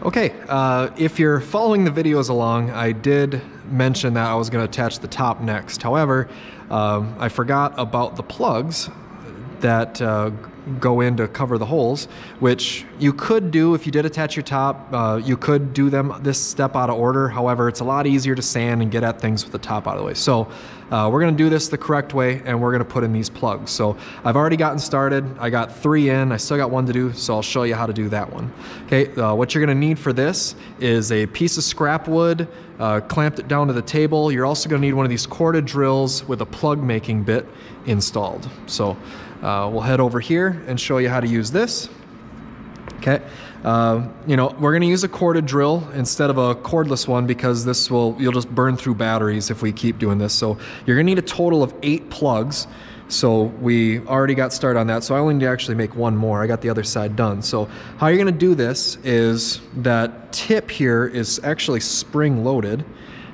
Okay, if you're following the videos along, I did mention that I was going to attach the top next. However, I forgot about the plugs that go in to cover the holes, which you could do if you did attach your top. You could do them this step out of order. However, it's a lot easier to sand and get at things with the top out of the way. So we're going to do this the correct way, and we're going to put in these plugs. So I've already gotten started. I got 3 in. I still got 1 to do, so I'll show you how to do that one. Okay, what you're going to need for this is a piece of scrap wood, clamped it down to the table. You're also going to need one of these corded drills with a plug making bit installed. So we'll head over here and show you how to use this. Okay, you know, we're going to use a corded drill instead of a cordless one because you'll just burn through batteries if we keep doing this. So you're going to need a total of 8 plugs. So we already got started on that. So I only need to actually make 1 more. I got the other side done. So how you're going to do this is that tip here is actually spring loaded.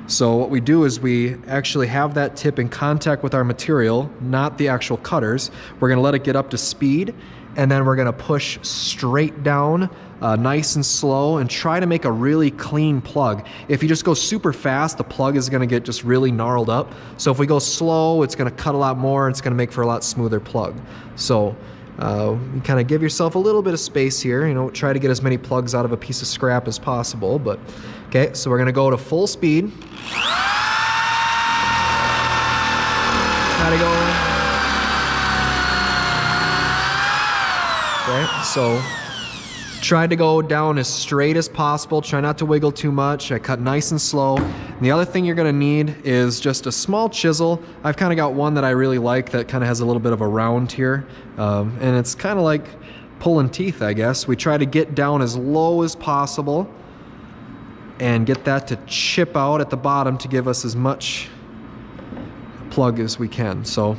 So what we do is we actually have that tip in contact with our material, not the actual cutters. We're going to let it get up to speed, and then we're going to push straight down, nice and slow, and try to make a really clean plug. If you just go super fast, the plug is going to get just really gnarled up. So if we go slow, it's going to cut a lot more, and it's going to make for a lot smoother plug. So you kind of give yourself a little bit of space here, you know, try to get as many plugs out of a piece of scrap as possible. But okay, so we're going to go to full speed. Try to go. Okay, so try to go down as straight as possible. Try not to wiggle too much. I cut nice and slow. And the other thing you're going to need is just a small chisel. I've kind of got one that I really like that kind of has a little bit of a round here. And it's kind of like pulling teeth, I guess. We try to get down as low as possible and get that to chip out at the bottom to give us as much plug as we can. So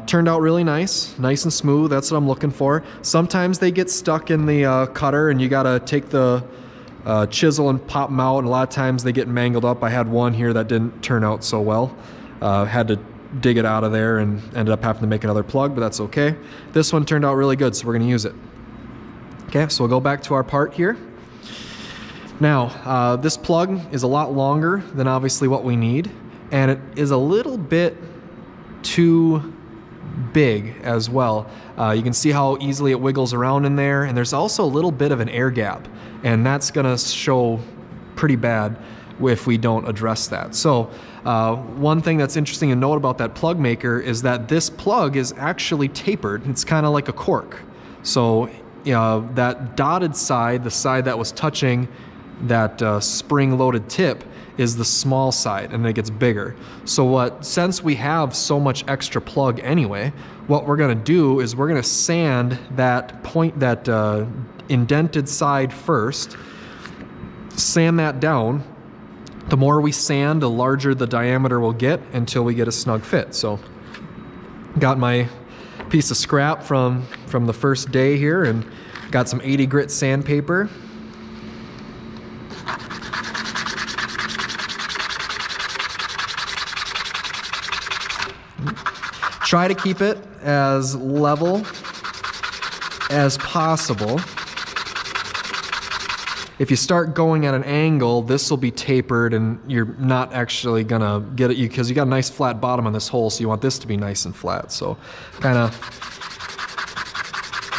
turned out really nice and smooth. That's what I'm looking for. Sometimes they get stuck in the cutter and you gotta take the chisel and pop them out, and a lot of times they get mangled up. I had one here that didn't turn out so well. Had to dig it out of there and ended up having to make another plug, but that's okay. This one turned out really good, so we're gonna use it. Okay, so we'll go back to our part here. Now, this plug is a lot longer than obviously what we need, and it is a little bit too big as well. You can see how easily it wiggles around in there, and there's also a little bit of an air gap, and that's gonna show pretty bad if we don't address that. So one thing that's interesting to note about that plug maker is that this plug is actually tapered. It's kind of like a cork. So that dotted side, the side that was touching that spring-loaded tip, is the small side, and it gets bigger. So since we have so much extra plug anyway, what we're gonna do is we're gonna sand that indented side first, sand that down. The more we sand, the larger the diameter will get until we get a snug fit. So got my piece of scrap from the first day here, and got some 80 grit sandpaper. Try to keep it as level as possible. If you start going at an angle, this will be tapered and you're not actually gonna get it, because you got a nice flat bottom on this hole, so you want this to be nice and flat. So kind of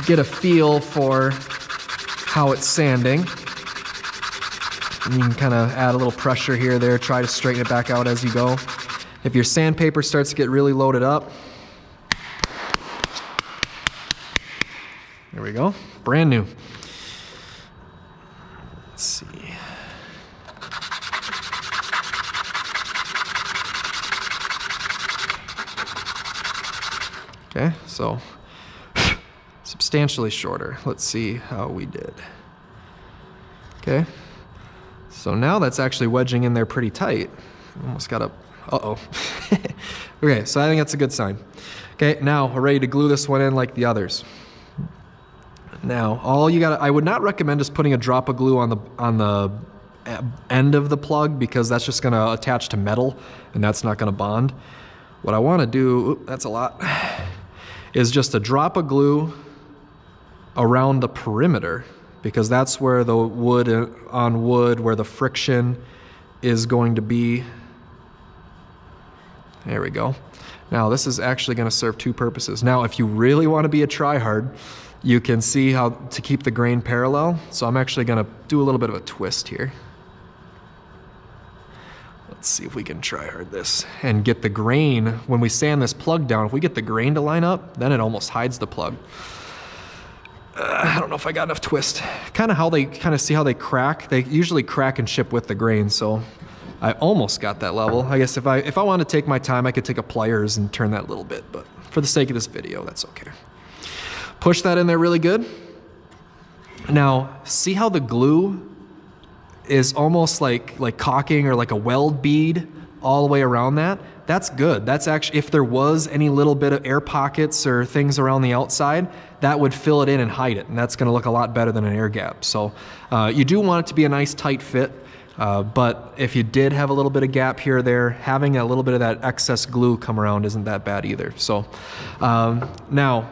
get a feel for how it's sanding. And you can kind of add a little pressure here, there, try to straighten it back out as you go. If your sandpaper starts to get really loaded up, there we go, brand new. Let's see. Okay, so substantially shorter. Let's see how we did. Okay, so now that's actually wedging in there pretty tight. Almost got a, uh-oh. Okay, so I think that's a good sign. Okay, now we're ready to glue this one in like the others. Now, I would not recommend just putting a drop of glue on the end of the plug, because that's just gonna attach to metal and that's not gonna bond. What I wanna do, that's a lot, is just a drop of glue around the perimeter, because that's where the wood on wood, where the friction is going to be. There we go. Now this is actually going to serve two purposes. Now if you really want to be a tryhard, you can see how to keep the grain parallel. So I'm actually going to do a little bit of a twist here. Let's see if we can tryhard this and get the grain. When we sand this plug down, if we get the grain to line up, then it almost hides the plug. I don't know if I got enough twist. Kind of see how they crack. They usually crack and ship with the grain, so I almost got that level. I guess if I want to take my time, I could take a pliers and turn that a little bit, but for the sake of this video, that's okay. Push that in there really good. Now, see how the glue is almost like caulking or like a weld bead all the way around that? That's good. That's actually, if there was any little bit of air pockets or things around the outside, that would fill it in and hide it, and that's going to look a lot better than an air gap. So you do want it to be a nice tight fit. But if you did have a little bit of gap here or there, having a little bit of that excess glue come around isn't that bad either. So now,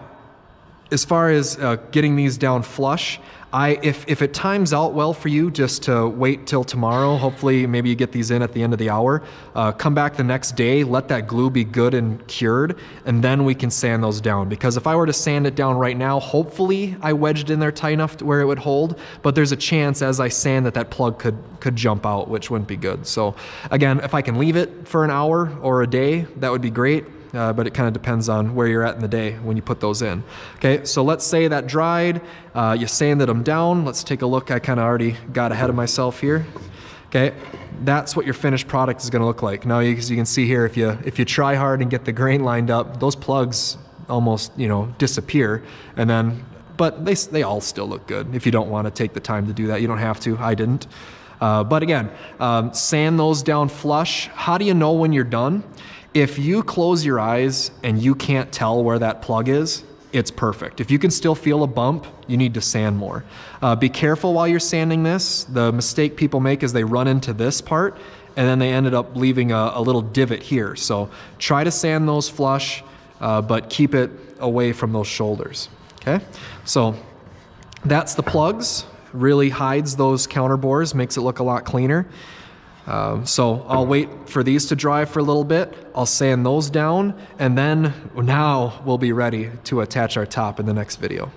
as far as getting these down flush, if it times out well for you just to wait till tomorrow, hopefully maybe you get these in at the end of the hour, come back the next day, let that glue be good and cured, and then we can sand those down. Because if I were to sand it down right now, hopefully I wedged in there tight enough to where it would hold, but there's a chance as I sand that plug could jump out, which wouldn't be good. So again, if I can leave it for an hour or a day, that would be great. But it kind of depends on where you're at in the day when you put those in. Okay, so let's say that dried, you sanded them down. Let's take a look. I kind of already got ahead of myself here. Okay, that's what your finished product is going to look like. Now, as you can see here, if you try hard and get the grain lined up, those plugs almost disappear, and then but they all still look good. If you don't want to take the time to do that, you don't have to. I didn't. But again, sand those down flush. How do you know when you're done? If you close your eyes and you can't tell where that plug is, it's perfect. If you can still feel a bump, you need to sand more. Be careful while you're sanding this. The mistake people make is they run into this part and then they ended up leaving a little divot here. So try to sand those flush, but keep it away from those shoulders. Okay, so that's the plugs. Really hides those counter bores, makes it look a lot cleaner. So I'll wait for these to dry for a little bit. I'll sand those down, and then now we'll be ready to attach our top in the next video.